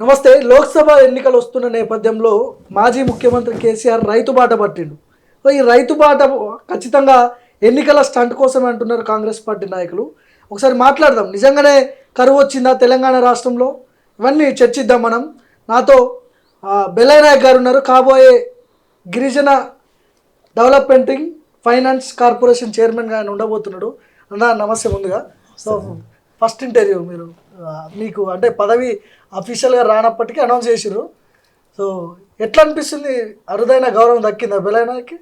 నమస్తే. లోక్సభ ఎన్నికలు వస్తున్న నేపథ్యంలో మాజీ ముఖ్యమంత్రి కేసీఆర్ రైతు బాట పట్టిండు. ఈ రైతు బాట ఖచ్చితంగా ఎన్నికల స్టంట్ కోసమే అంటున్నారు కాంగ్రెస్ పార్టీ నాయకులు. ఒకసారి మాట్లాడదాం, నిజంగానే కరువు వచ్చిందా తెలంగాణ రాష్ట్రంలో? ఇవన్నీ చర్చిద్దాం మనం. నాతో బెల్లయ్య నాయక్ గారు ఉన్నారు, కాబోయే గిరిజన డెవలప్మెంటింగ్ ఫైనాన్స్ కార్పొరేషన్ చైర్మన్గా ఆయన ఉండబోతున్నాడు. అన్న నమస్తే. ముందుగా సో ఫస్ట్ ఇంటర్వ్యూ మీకు అంటే పదవి అఫీషియల్గా రానప్పటికీ అనౌన్స్ చేసిర్రు. సో ఎట్లా అనిపిస్తుంది? అరుదైన గౌరవం దక్కిందా బెల్లయ్యకి?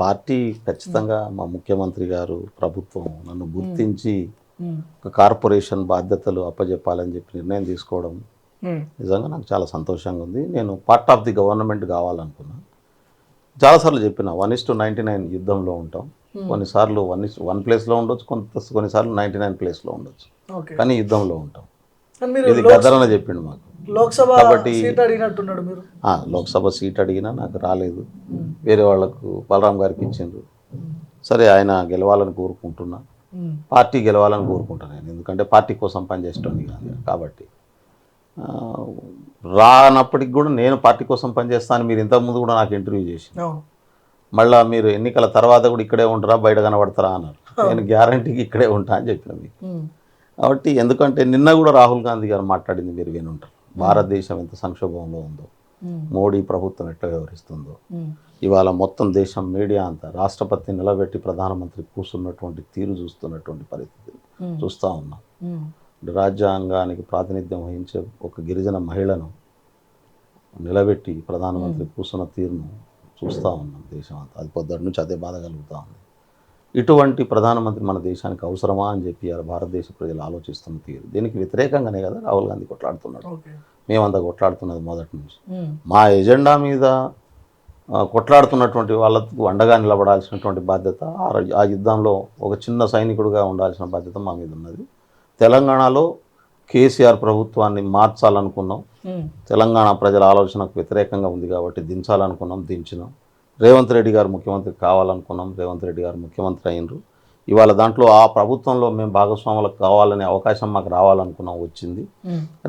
పార్టీ ఖచ్చితంగా మా ముఖ్యమంత్రి గారు ప్రభుత్వం నన్ను గుర్తించి ఒక కార్పొరేషన్ బాధ్యతలు అప్పజెప్పాలని చెప్పి నిర్ణయం తీసుకోవడం నిజంగా నాకు చాలా సంతోషంగా ఉంది. నేను పార్ట్ ఆఫ్ ది గవర్నమెంట్ కావాలనుకున్నా. చాలాసార్లు చెప్పిన 1:99 యుద్ధంలో ఉంటాం. కొన్నిసార్లు 1 ప్లేస్లో ఉండొచ్చు, కొన్నిసార్లు 99 ప్లేస్లో ఉండొచ్చు, కానీ యుద్ధంలో ఉంటాం. ఇది గద్దరన్న చెప్పిండు మాకు. లోక్సభ సీట్ అడిగినట్టున్నాడు మీరు? లోక్సభ సీట్ అడిగినా నాకు రాలేదు, వేరే వాళ్ళకు బలరాం గారికి ఇచ్చిండ్రు. సరే, ఆయన గెలవాలని కోరుకుంటున్నా, పార్టీ గెలవాలని కోరుకుంటాను నేను, ఎందుకంటే పార్టీ కోసం పనిచేస్తుంది కాబట్టి. రానప్పటికి కూడా నేను పార్టీ కోసం పనిచేస్తాను. మీరు ఇంతకుముందు కూడా నాకు ఇంటర్వ్యూ చేసి మళ్ళీ మీరు ఎన్నికల తర్వాత కూడా ఇక్కడే ఉంటారా, బయట కనబడతారా అన్నారు. నేను గ్యారంటీకి ఇక్కడే ఉంటా అని చెప్పిన మీకు. కాబట్టి ఎందుకంటే నిన్న కూడా రాహుల్ గాంధీ గారు మాట్లాడింది మీరు వినుంటారు. భారతదేశం ఎంత సంక్షోభంలో ఉందో, మోడీ ప్రభుత్వం ఎట్లా వ్యవహరిస్తుందో. ఇవాళ మొత్తం దేశం మీడియా అంతా రాష్ట్రపతిని నిలబెట్టి ప్రధానమంత్రి కూర్చున్నటువంటి తీరు చూస్తున్నటువంటి పరిస్థితి చూస్తూ ఉన్నాం. రాజ్యాంగానికి ప్రాతినిధ్యం వహించే ఒక గిరిజన మహిళను నిలబెట్టి ప్రధానమంత్రి కూర్చున్న తీరును చూస్తూ ఉన్నాం దేశం అంతా. అది పొద్దుటి నుంచి అదే బాధ కలుగుతూ ఉంది. ఇటువంటి ప్రధానమంత్రి మన దేశానికి అవసరమా అని చెప్పి భారతదేశ ప్రజలు ఆలోచిస్తున్న తీరు. దీనికి వ్యతిరేకంగానే కదా రాహుల్ గాంధీ కొట్లాడుతున్నాడు. మేమంతా కొట్లాడుతున్నది మొదటి నుంచి. మా ఎజెండా మీద కొట్లాడుతున్నటువంటి వాళ్ళకు అండగా నిలబడాల్సినటువంటి బాధ్యత, ఆ యుద్ధంలో ఒక చిన్న సైనికుడిగా ఉండాల్సిన బాధ్యత మా మీద ఉన్నది. తెలంగాణలో కేసీఆర్ ప్రభుత్వాన్ని మార్చాలనుకున్నాం. తెలంగాణ ప్రజల ఆలోచనకు వ్యతిరేకంగా ఉంది కాబట్టి దించాలనుకున్నాం, దించినాం. రేవంత్ రెడ్డి గారు ముఖ్యమంత్రి కావాలనుకున్నాం, రేవంత్ రెడ్డి గారు ముఖ్యమంత్రి అయినరు. ఇవాళ దాంట్లో ఆ ప్రభుత్వంలో మేము భాగస్వాములకు కావాలనే అవకాశం మాకు రావాలనుకున్నాం, వచ్చింది.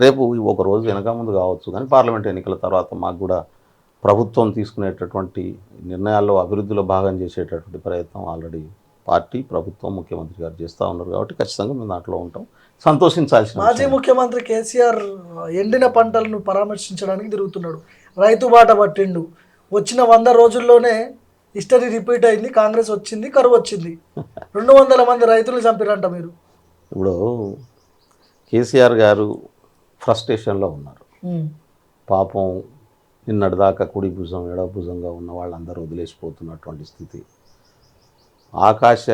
రేపు ఒక రోజు వెనక ముందు కావచ్చు, కానీ పార్లమెంట్ ఎన్నికల తర్వాత మాకు కూడా ప్రభుత్వం తీసుకునేటటువంటి నిర్ణయాల్లో అభివృద్ధిలో భాగం చేసేటటువంటి ప్రయత్నం ఆల్రెడీ పార్టీ, ప్రభుత్వం, ముఖ్యమంత్రి గారు చేస్తూ ఉన్నారు. కాబట్టి ఖచ్చితంగా మేము దాంట్లో ఉంటాం, సంతోషించాల్సిన. మాజీ ముఖ్యమంత్రి కేసీఆర్ ఎండిన పంటలను పరామర్శించడానికి తిరుగుతున్నాడు, రైతు బాట పట్టిండు. వచ్చిన 100 రోజుల్లోనే హిస్టరీ రిపీట్ అయింది. కాంగ్రెస్ వచ్చింది, కరువు వచ్చింది. 200 మంది రైతులు చంపిరంట మీరు. ఇప్పుడు కేసీఆర్ గారు ఫ్రస్ట్రేషన్లో ఉన్నారు. పాపం నిన్నటిదాకా కుడి భుజం ఎడవ భుజంగా ఉన్న వాళ్ళందరూ వదిలేసిపోతున్నటువంటి స్థితి. ఆకాశ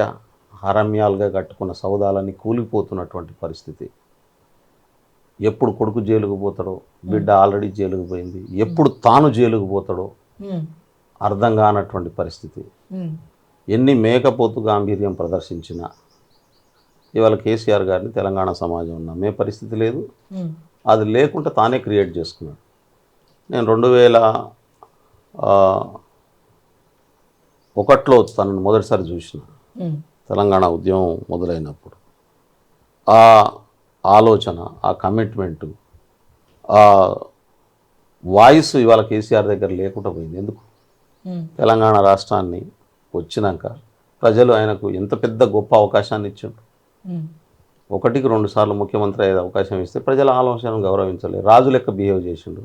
అరణ్యాలుగా కట్టుకున్న సౌదాలన్నీ కూలిపోతున్నటువంటి పరిస్థితి. ఎప్పుడు కొడుకు జైలుకు పోతాడో, బిడ్డ ఆల్రెడీ జైలుకు పోయింది, ఎప్పుడు తాను జైలుకు పోతాడో అర్థం కానటువంటి పరిస్థితి. ఎన్ని మేకపోతు గాంభీర్యం ప్రదర్శించినా ఇవాళ కేసీఆర్ గారిని తెలంగాణ సమాజం నమ్మే పరిస్థితి లేదు. అది లేకుండా తానే క్రియేట్ చేసుకున్నాడు. నేను 2001లో తనను మొదటిసారి చూసిన, తెలంగాణ ఉద్యమం మొదలైనప్పుడు. ఆ ఆలోచన, ఆ కమిట్మెంటు, ఆ వాయిస్ ఇవాళ కేసీఆర్ దగ్గర లేకుండా పోయింది. ఎందుకు? తెలంగాణ రాష్ట్రాన్ని వచ్చినాక ప్రజలు ఆయనకు ఎంత పెద్ద గొప్ప అవకాశాన్ని ఇచ్చారు. 1-2 సార్లు ముఖ్యమంత్రి అయ్యే అవకాశం ఇస్తే ప్రజల ఆలోచనను గౌరవించలేదు. రాజు లెక్క బిహేవ్ చేసిండు.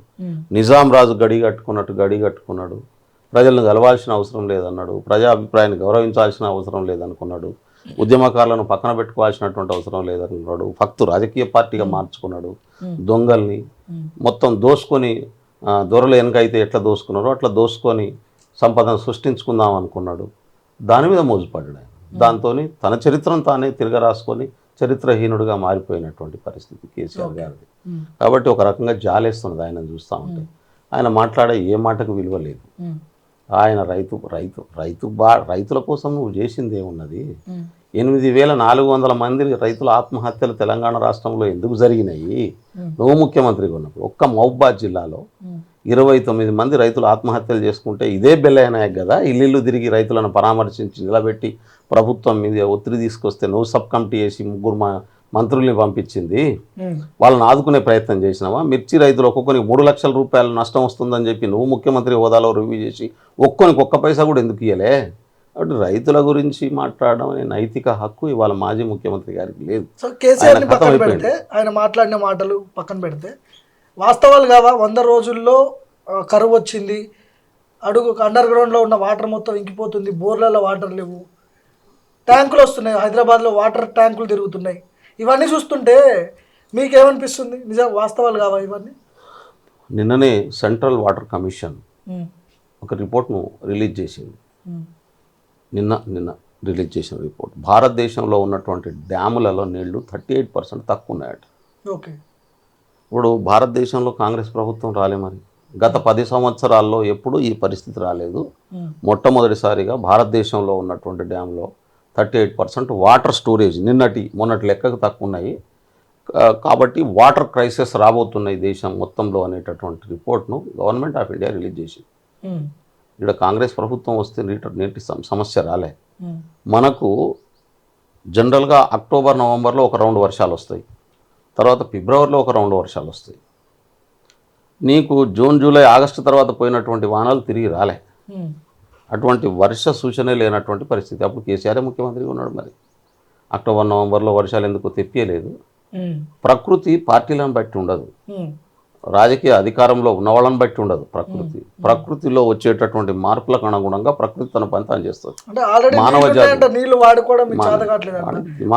నిజాం రాజు గడి కట్టుకున్నాడు. ప్రజలను గెలవాల్సిన అవసరం లేదన్నాడు. ప్రజా అభిప్రాయాన్ని గౌరవించాల్సిన అవసరం లేదనుకున్నాడు. ఉద్యమకారులను పక్కన పెట్టుకోవాల్సినటువంటి అవసరం లేదనుకున్నాడు. ఫక్తు రాజకీయ పార్టీగా మార్చుకున్నాడు. దొంగల్ని మొత్తం దోసుకొని, దొరలు వెనకైతే ఎట్లా దోసుకున్నారో అట్లా దోసుకొని సంపదను సృష్టించుకుందాం అనుకున్నాడు. దాని మీద మోజుపడ్డాడు. దాంతో తన చరిత్రను తానే తిరగరాసుకొని చరిత్రహీనుడిగా మారిపోయినటువంటి పరిస్థితి కేసీఆర్ గారిది. కాబట్టి ఒక రకంగా జాలేస్తున్నది ఆయన చూస్తూ ఉంటే. ఆయన మాట్లాడే ఏ మాటకు విలువ లేదు. ఆయన రైతుల కోసం నువ్వు చేసింది ఏమున్నది? 8,400 మంది రైతుల ఆత్మహత్యలు తెలంగాణ రాష్ట్రంలో ఎందుకు జరిగినాయి? నువ్వు ముఖ్యమంత్రిగా ఉన్నప్పుడు ఒక్క మహబూబాద్ జిల్లాలో 29 మంది రైతులు ఆత్మహత్యలు చేసుకుంటే ఇదే బెల్లయ్య నాయక్ కదా ఇల్లు తిరిగి రైతులను పరామర్శించి నిలబెట్టి ప్రభుత్వం మీద ఒత్తిడి తీసుకొస్తే నువ్వు సబ్ కమిటీ వేసి మంత్రుల్ని పంపించింది, వాళ్ళని ఆదుకునే ప్రయత్నం చేసినావా? మిర్చి రైతులు ఒక్కొక్కరికి 3 లక్షల రూపాయలు నష్టం వస్తుందని చెప్పి నువ్వు ముఖ్యమంత్రి హోదాలో రివ్యూ చేసి ఒక్కొనికి ఒక్క పైసా కూడా ఎందుకు ఇయ్యలే? కాబట్టి రైతుల గురించి మాట్లాడడం అనే నైతిక హక్కు ఇవాళ మాజీ ముఖ్యమంత్రి గారికి లేదు. సో కేసీఆర్ని పక్కన పెడితే, ఆయన మాట్లాడిన మాటలు పక్కన పెడితే, వాస్తవాలు కావా 100 రోజుల్లో కరువు వచ్చింది, అడుగు అండర్ గ్రౌండ్లో ఉన్న వాటర్ మొత్తం ఇంకిపోతుంది, బోర్లలో వాటర్ లేవు, ట్యాంకులు వస్తున్నాయి, హైదరాబాద్లో వాటర్ ట్యాంకులు తిరుగుతున్నాయి, ఇవన్నీ చూస్తుంటే మీకేమనిపిస్తుంది? నిజం వాస్తవాలు కావా ఇవన్నీ? నిన్ననే సెంట్రల్ వాటర్ కమిషన్ ఒక రిపోర్ట్ను రిలీజ్ చేసింది. నిన్న రిలీజ్ చేసిన రిపోర్ట్, భారతదేశంలో ఉన్నటువంటి డ్యాములలో నీళ్లు 38% తక్కువ ఉన్నాయట. ఓకే. ఇప్పుడు భారతదేశంలో కాంగ్రెస్ ప్రభుత్వం రాలే, మరి గత 10 సంవత్సరాల్లో ఎప్పుడూ ఈ పరిస్థితి రాలేదు. మొట్టమొదటిసారిగా భారతదేశంలో ఉన్నటువంటి డ్యామ్లో 38% వాటర్ స్టోరేజ్ మొన్నటి లెక్కకు తక్కువ ఉన్నాయి. కాబట్టి వాటర్ క్రైసిస్ రాబోతున్నాయి దేశం మొత్తంలో అనేటటువంటి రిపోర్ట్ను గవర్నమెంట్ ఆఫ్ ఇండియా రిలీజ్ చేసింది. ఇక్కడ కాంగ్రెస్ ప్రభుత్వం వస్తే నీటి సమస్య రాలే. మనకు జనరల్గా అక్టోబర్ నవంబర్లో ఒక రౌండ్ వర్షాలు వస్తాయి, తర్వాత ఫిబ్రవరిలో ఒక రౌండ్ వర్షాలు వస్తాయి. నీకు జూన్ జూలై ఆగస్టు తర్వాత పోయినటువంటి వానలు తిరిగి రాలే. అటువంటి వర్ష సూచనే లేనటువంటి పరిస్థితి. అప్పుడు కేసీఆర్ ముఖ్యమంత్రిగా ఉన్నాడు. మరి అక్టోబర్ నవంబర్లో వర్షాలు ఎందుకు తెప్పియలేదు? ప్రకృతి పార్టీలను బట్టి ఉండదు, రాజకీయ అధికారంలో ఉన్న వాళ్ళని బట్టి ఉండదు. ప్రకృతిలో వచ్చేటటువంటి మార్పులకు అనుగుణంగా ప్రకృతి తన పని తాను చేస్తుంది. మానవ జాతి నీళ్లు వాడుకోవడం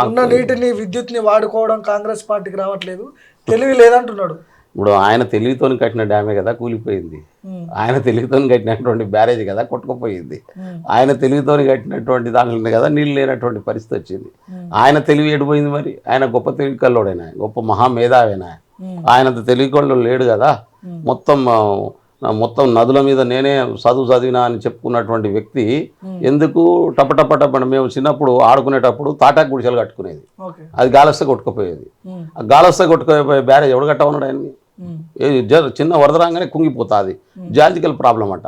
ఉన్న నీటిని విద్యుత్ని వాడుకోవడం కాంగ్రెస్ పార్టీకి రావట్లేదు, తెలివి లేదంటున్నాడు. ఇప్పుడు ఆయన తెలివితో కట్టిన డ్యామే కదా కూలిపోయింది, ఆయన తెలివితో కట్టినటువంటి బ్యారేజ్ కదా కొట్టుకుపోయింది, ఆయన తెలివితో కట్టినటువంటి దాంట్లో కదా నీళ్ళు లేనటువంటి పరిస్థితి వచ్చింది. ఆయన తెలివి ఎడిపోయింది. మరి ఆయన గొప్ప తెలివికల్లోడైనా, గొప్ప మహామేధావేనా? ఆయనంత తెలివికల్లో లేడు కదా. మొత్తం నదుల మీద నేనే చదివినా అని చెప్పుకున్నటువంటి వ్యక్తి ఎందుకు టపటపటపడ మేము చిన్నప్పుడు ఆడుకునేటప్పుడు తాటాకు గుడిసెలు కట్టుకునేది, అది గాలస్తే కొట్టుకుపోయేది. ఆ గాలస్తే కొట్టుకుపోయే బ్యారేజ్ ఎవడు కట్ట ఉన్నాడు? ఆయన్ని చిన్న వరద రాగానే కుంగిపోతుంది. జాలజికల్ ప్రాబ్లం అంట,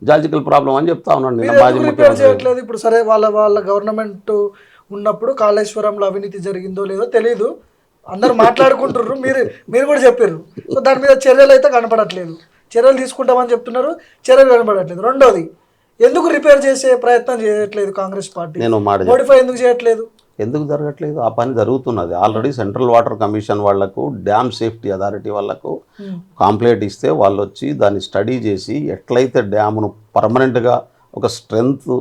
జాలజికల్ ప్రాబ్లం అని చెప్తా ఉన్నాడు నిన్న మాజీ ముఖ్యమంత్రి. ఇప్పుడు సరే వాళ్ళ గవర్నమెంట్ ఉన్నప్పుడు కాళేశ్వరంలో అవినీతి జరిగిందో లేదో తెలియదు, అందరు మాట్లాడుకుంటుర్రు, మీరు కూడా చెప్పారు. సో దాని మీద చర్యలు అయితే కనపడట్లేదు, చర్యలు తీసుకుంటామని చెప్తున్నారు, చర్యలు కనపడట్లేదు. రెండోది, ఎందుకు రిపేర్ చేసే ప్రయత్నం చేయట్లేదు కాంగ్రెస్ పార్టీ? మోడిఫై ఎందుకు చేయట్లేదు? ఎందుకు జరగట్లేదు? ఆ పని జరుగుతున్నది. ఆల్రెడీ సెంట్రల్ వాటర్ కమిషన్ వాళ్లకు, డ్యామ్ సేఫ్టీ అథారిటీ వాళ్లకు కాంప్లైంట్ ఇస్తే వాళ్ళు వచ్చి దాన్ని స్టడీ చేసి ఎట్లయితే డ్యామును పర్మనెంట్గా ఒక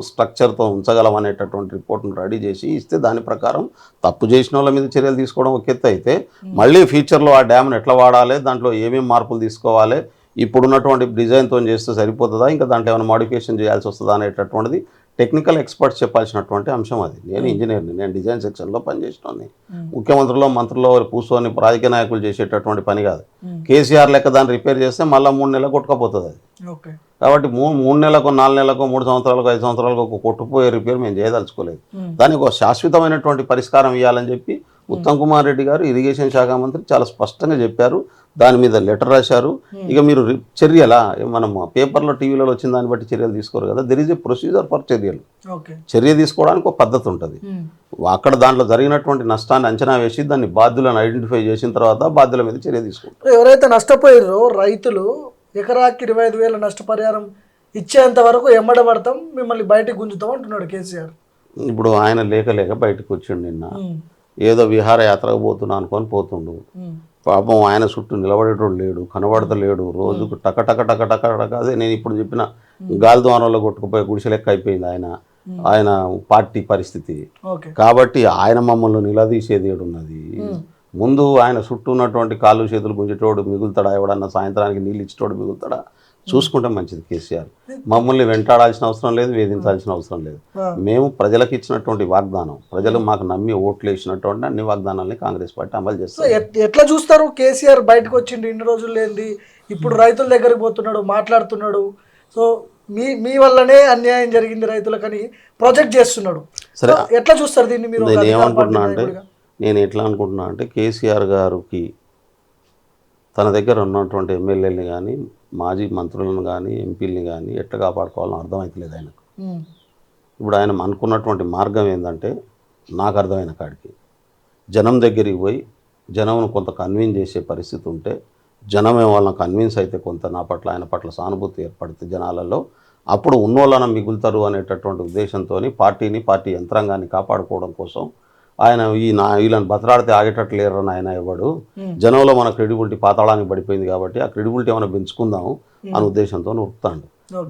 స్ట్రక్చర్తో ఉంచగలం అనేటటువంటి రిపోర్ట్ను రెడీ చేసి ఇస్తే దాని ప్రకారం తప్పు చేసిన వాళ్ళ మీద చర్యలు తీసుకోవడం ఒక ఎత్తు అయితే, మళ్ళీ ఫ్యూచర్లో ఆ డ్యామ్ను ఎట్లా వాడాలి, దాంట్లో ఏమేమి మార్పులు తీసుకోవాలి, ఇప్పుడున్నటువంటి డిజైన్తో చేస్తే సరిపోతుందా, ఇంకా దాంట్లో ఏమైనా మోడిఫికేషన్ చేయాల్సి వస్తుందా అనేటటువంటిది టెక్నికల్ ఎక్స్పర్ట్స్ చెప్పాల్సినటువంటి అంశం అది. నేను ఇంజనీర్ని, నేను డిజైన్ సెక్షన్లో పనిచేసినాను. ముఖ్యమంత్రులు మంత్రులు కూర్చొని రాజకీయ నాయకులు చేసేటటువంటి పని కాదు. కేసీఆర్ లెక్క దాన్ని రిపేర్ చేస్తే మళ్ళీ 3 నెలలకు కొట్టుకపోతుంది అది. కాబట్టి 3 నెలలకు 4 నెలలకు 3 సంవత్సరాలకు 5 సంవత్సరాలకు ఒక కొట్టుకుపోయే రిపేర్ మేము చేయదలుచుకోలేదు. దానికి ఒక శాశ్వతమైనటువంటి పరిష్కారం ఇవ్వాలని చెప్పి ఉత్తమ్ కుమార్ రెడ్డి గారు, ఇరిగేషన్ శాఖ మంత్రి, చాలా స్పష్టంగా చెప్పారు. దాని మీద లెటర్ రాశారు. ఇక మీరు చర్యలా మనం పేపర్లో టీవీలలో వచ్చిన దాన్ని బట్టి చర్యలు తీసుకోరు కదా. There is a procedure for చర్యలు. చర్య తీసుకోవడానికి ఒక పద్ధతి ఉంటుంది. అక్కడ దాంట్లో జరిగినటువంటి నష్టాన్ని అంచనా వేసి దాన్ని బాధ్యులను ఐడెంటిఫై చేసిన తర్వాత బాధ్యుల మీద చర్య తీసుకుంటారు. ఎవరైతే నష్టపోయారో రైతులు ఎకరాకి 25,000 నష్టపరిహారం ఇచ్చేంత వరకు ఎమ్మడబడతాం, మిమ్మల్ని బయటకు గుంజుతాం అంటున్నాడు కేసీఆర్. ఇప్పుడు ఆయన లేక బయటకు వచ్చిండు. నిన్న ఏదో విహారయాత్రకు పోతున్నా అనుకొని పోతుండు. పాపం ఆయన చుట్టూ నిలబడేటోడు లేడు, కనబడతలేడు. రోజుకు టక టక టక టక టక అదే నేను ఇప్పుడు చెప్పిన గాలి ద్వారంలో కొట్టుకుపోయే గుడిసె లెక్క అయిపోయింది ఆయన పార్టీ పరిస్థితి. కాబట్టి ఆయన మమ్మల్ని నిలదీసేది ఏడున్నది? ముందు ఆయన చుట్టూ ఉన్నటువంటి కాళ్ళు చేతులు గుంజేటోడు మిగులుతాడా? ఎవడన్నా సాయంత్రానికి నీళ్ళు ఇచ్చేటోడు మిగులుతాడా? చూసుకుంటే మంచిది. కేసీఆర్ మమ్మల్ని వెంటాడాల్సిన అవసరం లేదు, వేధించాల్సిన అవసరం లేదు. మేము ప్రజలకు ఇచ్చినటువంటి వాగ్దానం, ప్రజలు మాకు నమ్మి ఓట్లు వేసినటువంటి అన్ని వాగ్దానాలని కాంగ్రెస్ పార్టీ అమలు చేస్తారు. ఎట్లా చూస్తారు? కేసీఆర్ బయటకు వచ్చిండు, ఇన్ని రోజులు లేనిది, ఇప్పుడు రైతుల దగ్గరికి పోతున్నాడు, మాట్లాడుతున్నాడు. సో మీ వల్లనే అన్యాయం జరిగింది రైతులకని ప్రాజెక్ట్ చేస్తున్నాడు. సరే, ఎట్లా చూస్తారు దీన్ని మీరు? నేను ఎట్లా అనుకుంటున్నా అంటే కేసీఆర్ గారికి తన దగ్గర ఉన్నటువంటి ఎమ్మెల్యేలని కానీ, మాజీ మంత్రులను కానీ, ఎంపీలని కానీ ఎట్లా కాపాడుకోవాలని అర్థమవుతలేదు ఆయనకు. ఇప్పుడు ఆయన అనుకున్నటువంటి మార్గం ఏంటంటే, నాకు అర్థమైన కాడికి జనం దగ్గరికి పోయి జనంను కొంత కన్విన్స్ చేసే పరిస్థితి ఉంటే, జనమే వాళ్ళని కన్విన్స్ అయితే కొంత నా పట్ల ఆయన పట్ల సానుభూతి ఏర్పడితే జనాలలో, అప్పుడు ఉన్నోళ్ళన మిగులుతారు అనేటటువంటి ఉద్దేశంతో పార్టీ యంత్రాంగాన్ని కాపాడుకోవడం కోసం ఆయన వీళ్ళని బతలాడితే ఆగేటట్లు లేరని ఆయన ఇవ్వడు, జనంలో మన క్రెడిబిలిటీ పాతాళానికి పడిపోయింది కాబట్టి ఆ క్రెడిబిలిటీ ఏమైనా పెంచుకుందాము అనే ఉద్దేశంతో ఉరుకుతాడు.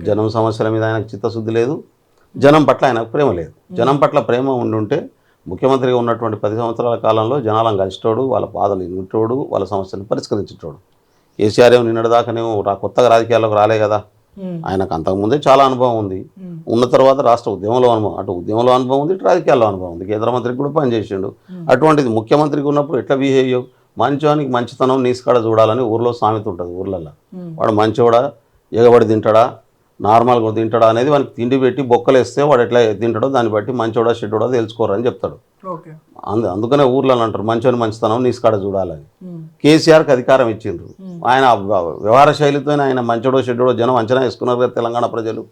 జనం సమస్యల మీద ఆయనకు చిత్తశుద్ధి లేదు, జనం పట్ల ఆయనకు ప్రేమ లేదు. జనం పట్ల ప్రేమ ఉండుంటే ముఖ్యమంత్రిగా ఉన్నటువంటి 10 సంవత్సరాల కాలంలో జనాలను కలిసిటోడు, వాళ్ళ బాధలు వింటోడు, వాళ్ళ సమస్యలను పరిష్కరించేటోడు. కేసీఆర్ ఏమో నిన్నటిదాకానేమో కొత్తగా రాజకీయాల్లోకి రాలే కదా, ఆయనకు అంతకుముందే చాలా అనుభవం ఉంది. ఉన్న తర్వాత రాష్ట్ర ఉద్యమంలో అనుభవం, అటు ఉద్యమంలో అనుభవం ఉంది, ఇటు రాజకీయాల్లో అనుభవం ఉంది. కేంద్ర మంత్రికి కూడా పనిచేసిండు. అటువంటిది ముఖ్యమంత్రికి ఉన్నప్పుడు ఎట్లా బిహేవ్ చేయవు? మంచోనికి మంచితనం నీసుకాడ చూడాలని ఊర్లో సామెత ఉంటుంది. ఊర్లలో వాడు మంచోడా, ఎగబడి తింటాడా, నార్మల్గా తింటాడా అనేది వానికి తిండి పెట్టి బొక్కలేస్తే వాడు ఎట్లా తింటాడో దాన్ని బట్టి మంచోడా చెడ్డోడా తెలుసుకోరని చెప్తాడు. అందుకనే ఊర్లలో అంటారు మంచోని మంచితనం నీసుకాడ చూడాలని. కేసీఆర్కి అధికారం ఇచ్చిండ్రు, ఆయన వ్యవహార శైలితో ఆయన మంచోడో చెడ్డోడో జనం అంచనా వేసుకున్నారు కదా తెలంగాణ ప్రజలు.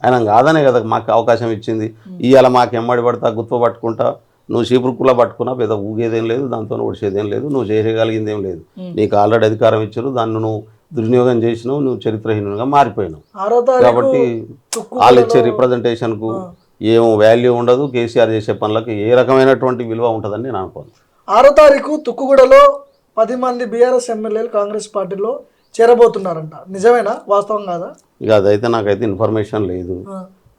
ఆయన కాదనే కదా మాకు అవకాశం ఇచ్చింది. ఇవాళ మాకు ఎమ్మడి పడతా గుత్వ పట్టుకుంటా, నువ్వు చీపురుకులా పట్టుకున్నా పెద్ద ఊగేదేం లేదు, దాంతో ఒడిచేదేం లేదు, నువ్వు చేయగలిగిందేం లేదు. నీకు ఆల్రెడీ అధికారం ఇచ్చారు, దాన్ని నువ్వు దుర్వినియోగం చేసినావు, నువ్వు చరిత్రహీనంగా మారిపోయినావు. కాబట్టి వాళ్ళు ఇచ్చే రిప్రజెంటేషన్కు ఏం వాల్యూ ఉండదు, కేసీఆర్ చేసే పనులకు ఏ రకమైనటువంటి విలువ ఉంటుందని నేను అనుకోను. 6వ తారీఖు తుక్కుగూడలో 10 మంది బీఆర్ఎస్ ఎమ్మెల్యేలు కాంగ్రెస్ పార్టీలో చేరబోతున్నారంట, నిజమేనా, వాస్తవం కాదా? ఇక అదైతే నాకైతే ఇన్ఫర్మేషన్ లేదు.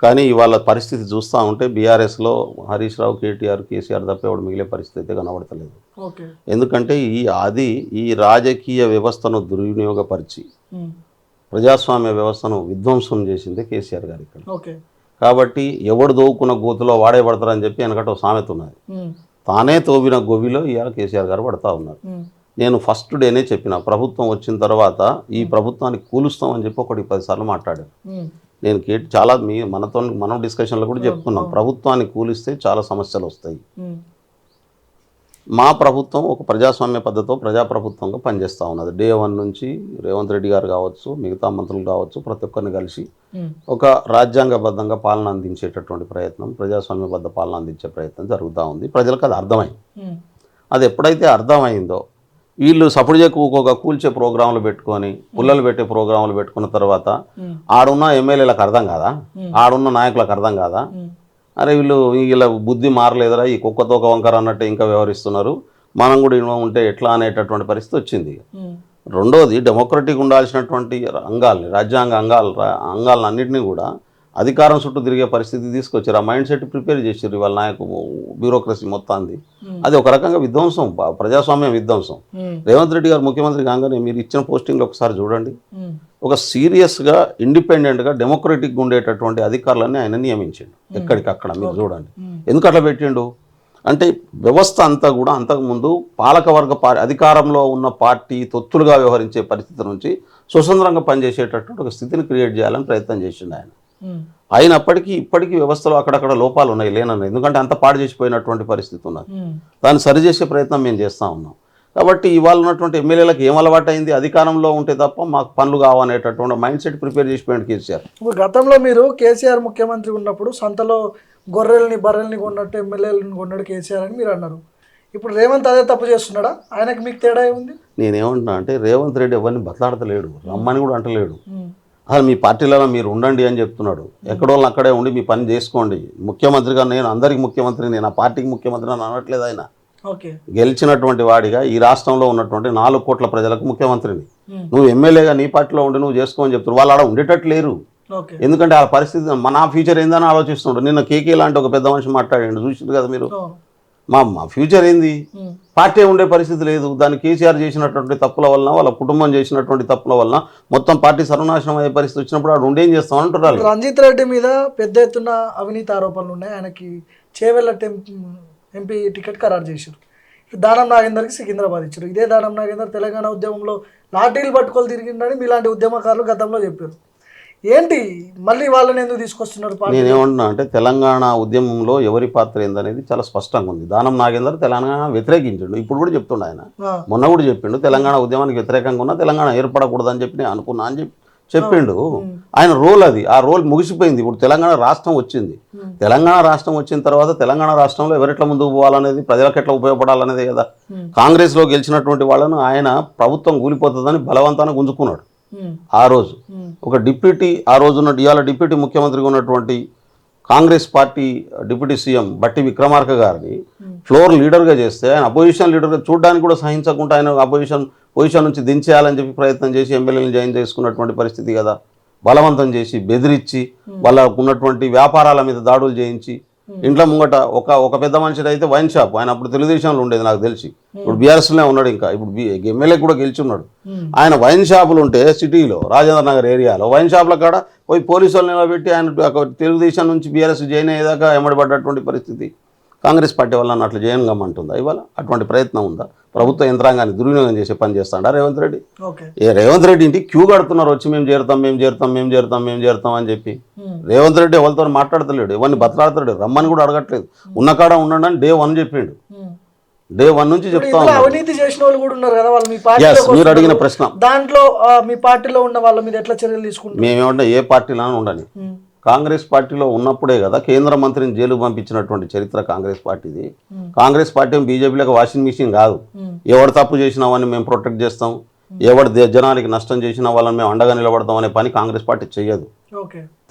కానీ ఇవాళ పరిస్థితి చూస్తూ ఉంటే బీఆర్ఎస్లో హరీష్ రావు, కేటీఆర్, కేసీఆర్ తప్ప ఎవడు మిగిలే పరిస్థితి అయితే కనబడతలేదు. ఎందుకంటే ఈ రాజకీయ వ్యవస్థను దుర్వినియోగపరిచి ప్రజాస్వామ్య వ్యవస్థను విధ్వంసం చేసిందే కేసీఆర్ గారు ఇక్కడ. కాబట్టి ఎవడు దోవుకున్న గోతులో వాడే పడతారని చెప్పి వెనకట ఒక సామెత ఉన్నది. తానే తోవిన గొవిలో ఇవాళ కేసీఆర్ గారు పడతా ఉన్నారు. నేను ఫస్ట్ డేనే చెప్పిన, ప్రభుత్వం వచ్చిన తర్వాత ఈ ప్రభుత్వాన్ని కూలుస్తామని చెప్పి 10 సార్లు మాట్లాడాను. నేను చాలా మనం డిస్కషన్లో కూడా చెప్పుకున్నాం, ప్రభుత్వాన్ని కూలిస్తే చాలా సమస్యలు వస్తాయి. మా ప్రభుత్వం ఒక ప్రజాస్వామ్య పద్ధతితో ప్రజాప్రభుత్వంగా పనిచేస్తూ ఉన్నది. డే 1 నుంచి రేవంత్ రెడ్డి గారు కావచ్చు, మిగతా మంత్రులు కావచ్చు, ప్రతి ఒక్కరిని కలిసి ఒక రాజ్యాంగబద్ధంగా పాలన అందించేటటువంటి ప్రయత్నం, ప్రజాస్వామ్యబద్ధ పాలన అందించే ప్రయత్నం జరుగుతూ ఉంది. ప్రజలకు అది అర్థమైంది. అది ఎప్పుడైతే అర్థమైందో వీళ్ళు సపోర్ట్ చేయక కూల్చే ప్రోగ్రాంలు పెట్టుకొని, పుల్లలు పెట్టే ప్రోగ్రాంలు పెట్టుకున్న తర్వాత ఆడున్న ఎమ్మెల్యేలకు అర్థం కాదా, ఆడున్న నాయకులకు అర్థం కాదా, అరే వీళ్ళ బుద్ధి మారలేదురా, ఈ కుక్కతోక వంకర అన్నట్టు ఇంకా వ్యవహరిస్తున్నారు, మనం కూడా ఇన్వాల్వ్ ఉంటే ఎట్లా అనేటటువంటి పరిస్థితి వచ్చింది. రెండోది, డెమోక్రటిక్ ఉండాల్సినటువంటి అంగాల్ని, రాజ్యాంగ అంగాలను అన్నింటినీ కూడా అధికారం చుట్టూ తిరిగే పరిస్థితి తీసుకొచ్చారు. ఆ మైండ్ సెట్ ప్రిపేర్ చేశారు వాళ్ళ నాయకు బ్యూరోక్రసీ మొత్తాన్ని. అది ఒక రకంగా విధ్వంసం, ప్రజాస్వామ్యం విధ్వంసం. రేవంత్ రెడ్డి గారు ముఖ్యమంత్రి కాగానే మీరు ఇచ్చిన పోస్టింగ్లు ఒకసారి చూడండి, ఒక సీరియస్గా ఇండిపెండెంట్గా డెమోక్రటిక్గా ఉండేటటువంటి అధికారులన్నీ ఆయన నియమించిండు ఎక్కడికక్కడ. మీరు చూడండి ఎందుకు అట్లా పెట్టిండు అంటే, వ్యవస్థ అంతా కూడా అంతకుముందు పాలకవర్గ అధికారంలో ఉన్న పార్టీ తొత్తులుగా వ్యవహరించే పరిస్థితి నుంచి స్వతంత్రంగా పనిచేసేటటువంటి ఒక స్థితిని క్రియేట్ చేయాలని ప్రయత్నం చేసిండు ఆయన. అయినప్పటికీ ఇప్పటికీ వ్యవస్థలో అక్కడక్కడ లోపాలు ఉన్నాయి, లేనన్నాయి. ఎందుకంటే అంత పాడు చేసిపోయినటువంటి పరిస్థితి ఉన్నది. దాన్ని సరిచేసే ప్రయత్నం మేము చేస్తూ ఉన్నాం. కాబట్టి ఇవాళ ఉన్నటువంటి ఎమ్మెల్యేలకు ఏం అలవాటు అయింది, అధికారంలో ఉంటే తప్ప మాకు పనులు కావనేటటువంటి మైండ్ సెట్ ప్రిపేర్ చేసిపోయాడు కేసీఆర్. ఇప్పుడు గతంలో మీరు కేసీఆర్ ముఖ్యమంత్రి ఉన్నప్పుడు సంతలో బర్రెల్ని కొన్నట్టు ఎమ్మెల్యేలను కొన్నాడు కేసీఆర్ అని మీరు అన్నారు. ఇప్పుడు రేవంత్ అదే తప్పు చేస్తున్నాడా? ఆయనకి మీకు తేడా ఏముంది? నేనేమంటున్నా అంటే, రేవంత్ రెడ్డి ఎవరిని బతలాడతలేడు, రమ్మని కూడా అంటలేడు. అసలు మీ పార్టీలలో మీరు ఉండండి అని చెప్తున్నాడు. ఎక్కడోళ్ళు అక్కడే ఉండి మీ పని చేసుకోండి. ముఖ్యమంత్రిగా నేను అందరికి ముఖ్యమంత్రి, నేను ఆ పార్టీకి ముఖ్యమంత్రి అని అనట్లేదు. ఆయన గెలిచినటువంటి వాడిగా ఈ రాష్ట్రంలో ఉన్నటువంటి 4 కోట్ల ప్రజలకు ముఖ్యమంత్రిని. నువ్వు ఎమ్మెల్యేగా నీ పార్టీలో ఉండి నువ్వు చేసుకోని చెప్తారు. వాళ్ళు ఆడ ఉండేటట్టు లేరు. ఎందుకంటే ఆ పరిస్థితి మన ఫ్యూచర్ ఏందని ఆలోచిస్తున్నాడు. నిన్న కేకే లాంటి ఒక పెద్ద మనిషి మాట్లాడండి, చూసింది కదా మీరు. మా ఫ్యూచర్ ఏంది, పార్టీ ఉండే పరిస్థితి లేదు. దాన్ని కేసీఆర్ చేసినటువంటి తప్పుల వలన, వాళ్ళ కుటుంబం చేసినటువంటి తప్పుల వలన మొత్తం పార్టీ సర్వనాశనం అయ్యే పరిస్థితి వచ్చినప్పుడు ఆడు ఉండేం చేస్తాం అంటున్నారు. రంజిత్ రెడ్డి మీద పెద్ద ఎత్తున అవినీతి ఆరోపణలు ఉన్నాయి. ఆయనకి చేవెళ్ళ ఎంపీ టికెట్ ఖరారు చేశారు. దానం నాగేందర్కి సికింద్రాబాద్ ఇచ్చారు. ఇదే దానం నాగేందర్ తెలంగాణ ఉద్యమంలో లాఠీలు పట్టుకొని తిరిగిందని మీలాంటి ఉద్యమకారులు గతంలో చెప్పారు. ఏంటి మళ్ళీ వాళ్ళని ఎందుకు తీసుకొస్తున్నారు? నేనేమంటున్నా అంటే, తెలంగాణ ఉద్యమంలో ఎవరి పాత్ర ఏందనేది చాలా స్పష్టంగా ఉంది. దానం నాగేందర్ తెలంగాణ వ్యతిరేకించాడు. ఇప్పుడు కూడా చెప్తుండే ఆయన, మొన్న కూడా చెప్పిండు తెలంగాణ ఉద్యమానికి వ్యతిరేకంగా ఉన్నా తెలంగాణ ఏర్పడకూడదని చెప్పి నేను అనుకున్నా అని చెప్పి చెప్పిండు. ఆయన రోల్ అది, ఆ రోల్ ముగిసిపోయింది. ఇప్పుడు తెలంగాణ రాష్ట్రం వచ్చింది. తెలంగాణ రాష్ట్రం వచ్చిన తర్వాత తెలంగాణ రాష్ట్రంలో ఎవరెట్లా ముందుకు పోవాలనేది, ప్రజలకు ఎట్లా ఉపయోగపడాలనేది కదా. కాంగ్రెస్లో గెలిచినటువంటి వాళ్ళను ఆయన ప్రభుత్వం కూలిపోతుందని బలవంతాన గుంజుకున్నాడు ఆ రోజు. ఒక డిప్యూటీ, ఆ రోజున్న ఇవాళ డిప్యూటీ ముఖ్యమంత్రిగా ఉన్నటువంటి కాంగ్రెస్ పార్టీ డిప్యూటీ సీఎం బట్టి విక్రమార్క గారిని ఫ్లోర్ లీడర్గా చేస్తే, ఆయన అపోజిషన్ లీడర్గా చూడడానికి కూడా సహించకుండా ఆయన పొజిషన్ నుంచి దించేయాలని చెప్పి ప్రయత్నం చేసి ఎమ్మెల్యేలు జాయిన్ చేసుకున్నటువంటి పరిస్థితి కదా. బలవంతం చేసి, బెదిరించి, వాళ్ళకు ఉన్నటువంటి వ్యాపారాల మీద దాడులు చేయించి, ఇంట్లో ముంగట ఒక పెద్ద మనిషి అయితే వైన్ షాప్, ఆయన అప్పుడు తెలుగుదేశంలో ఉండేది నాకు తెలిసి, ఇప్పుడు బీఆర్ఎస్లోనే ఉన్నాడు, ఇంకా ఇప్పుడు ఎమ్మెల్యే కూడా గెలిచి ఉన్నాడు. ఆయన వైన్ షాపులు ఉంటే సిటీలో రాజేంద్ర నగర్ ఏరియాలో వైన్ షాపుల కాడ పోయి పోలీసు వాళ్ళు నిలబెట్టి ఆయన తెలుగుదేశం నుంచి బీఆర్ఎస్ జాయిన్ అయ్యేదాకా ఎమ్మడిపడ్డటువంటి పరిస్థితి. కాంగ్రెస్ పార్టీ వల్ల అట్లా చేయగమ్మంటుందా ఇవాళ? అటువంటి ప్రయత్నం ఉందా? ప్రభుత్వ యంత్రాంగాన్ని దుర్వినియోగం చేసే పని చేస్తాడా రేవంత్ రెడ్డి? రేవంత్ రెడ్డి ఇంటికి క్యూ కడుతున్నారు వచ్చి, మేము చేరుతాం అని చెప్పి. రేవంత్ రెడ్డి ఎవరితో మాట్లాడతలేడు, ఎవరిని బతలాడతలేడు, రమ్మని కూడా అడగట్లేదు. ఉన్న కాడ ఉండండి అని డే 1 చెప్పిండు. డే 1 నుంచి చెప్తా ఉన్నాడు. అవినీతి చేసిన వాళ్ళు కూడా ఉన్నారు కదా, వాళ్ళు మీ పార్టీలో, మీరు అడిగిన ప్రశ్న, దాంట్లో మీ పార్టీలో ఉన్న వాళ్ళ మీద ఎట్లా చర్యలు తీసుకుంటారు? మేమేమంటే ఏ పార్టీలో ఉండని, కాంగ్రెస్ పార్టీలో ఉన్నప్పుడే కదా కేంద్ర మంత్రిని జైలుకు పంపించినటువంటి చరిత్ర కాంగ్రెస్ పార్టీది. కాంగ్రెస్ పార్టీ బీజేపీలకు వాషింగ్ మిషన్ కాదు. ఎవరు తప్పు చేసినా వాళ్ళని మేము ప్రొటెక్ట్ చేస్తాం, ఎవరు జనానికి నష్టం చేసిన వాళ్ళని మేము అండగా నిలబడతాం అనే పని కాంగ్రెస్ పార్టీ చేయదు.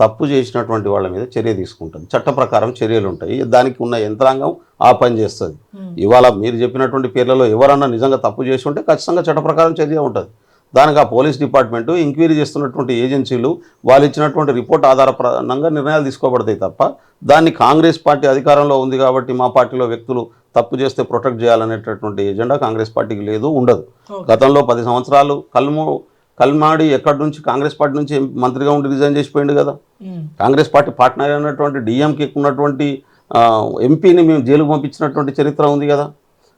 తప్పు చేసినటువంటి వాళ్ళ మీద చర్య తీసుకుంటుంది, చట్ట ప్రకారం చర్యలు ఉంటాయి, దానికి ఉన్న యంత్రాంగం ఆ పని చేస్తుంది. ఇవాళ మీరు చెప్పినటువంటి పేర్లలో ఎవరన్నా నిజంగా తప్పు చేసి ఉంటే ఖచ్చితంగా చట్ట ప్రకారం చర్య ఉంటుంది. దానికి ఆ పోలీస్ డిపార్ట్మెంటు, ఎంక్వైరీ చేస్తున్నటువంటి ఏజెన్సీలు వాళ్ళు ఇచ్చినటువంటి రిపోర్ట్ ఆధారపరంగా నిర్ణయాలు తీసుకోబడతాయి తప్ప, దాన్ని కాంగ్రెస్ పార్టీ అధికారంలో ఉంది కాబట్టి మా పార్టీలో వ్యక్తులు తప్పు చేస్తే ప్రొటెక్ట్ చేయాలనేటటువంటి ఎజెండా కాంగ్రెస్ పార్టీకి లేదు, ఉండదు. గతంలో 10 సంవత్సరాలు కల్మాడి ఎక్కడి నుంచి కాంగ్రెస్ పార్టీ నుంచి మంత్రిగా ఉండి రిజైన్ చేసిపోయింది కదా. కాంగ్రెస్ పార్టీ పార్ట్నర్ అయినటువంటి డిఎంకి ఉన్నటువంటి ఎంపీని మేము జైలుకు పంపించినటువంటి చరిత్ర ఉంది కదా.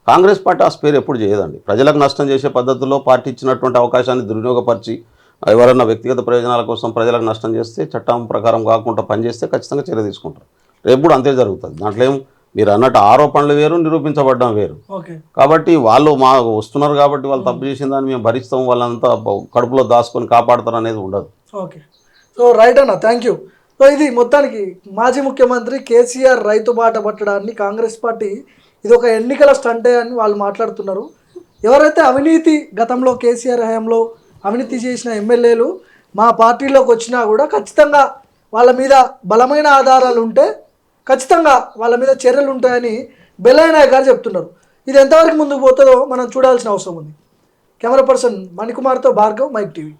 కాంగ్రెస్ పార్టీ ఆ స్పేర్ ఎప్పుడు చేయదండి. ప్రజలకు నష్టం చేసే పద్ధతుల్లో పార్టీ ఇచ్చినటువంటి అవకాశాన్ని దుర్వినియోగపరిచి ఎవరన్నా వ్యక్తిగత ప్రయోజనాల కోసం ప్రజలకు నష్టం చేస్తే, చట్టం ప్రకారం కాకుండా పనిచేస్తే ఖచ్చితంగా చర్య తీసుకుంటారు. రేపు కూడా అంతే జరుగుతుంది. దాంట్లో ఏం మీరు అన్నట్టు ఆరోపణలు వేరు, నిరూపించబడ్డం వేరు. కాబట్టి వాళ్ళు వస్తున్నారు కాబట్టి వాళ్ళు తప్పు చేసిన దాన్ని మేము భరిస్తాం, వాళ్ళంతా కడుపులో దాచుకొని కాపాడతారు అనేది ఉండదు. ఓకే, సో రైట్ అన్న, థ్యాంక్ యూ. సో ఇది మొత్తానికి మాజీ ముఖ్యమంత్రి కేసీఆర్ రైతు బాట పట్టడాన్ని కాంగ్రెస్ పార్టీ ఇది ఒక ఎన్నికల స్టంటే అని వాళ్ళు మాట్లాడుతున్నారు. ఎవరైతే అవినీతి గతంలో కేసీఆర్ హయాంలో అవినీతి చేసిన ఎమ్మెల్యేలు మా పార్టీలోకి వచ్చినా కూడా ఖచ్చితంగా వాళ్ళ మీద బలమైన ఆధారాలు ఉంటే ఖచ్చితంగా వాళ్ళ మీద చర్యలు ఉంటాయని బెల్లయ్య నాయక్ గారు చెప్తున్నారు. ఇది ఎంతవరకు ముందుకు పోతుందో మనం చూడాల్సిన అవసరం ఉంది. కెమెరా పర్సన్ మణికుమార్తో భార్గవ్, మైక్ టీవీ.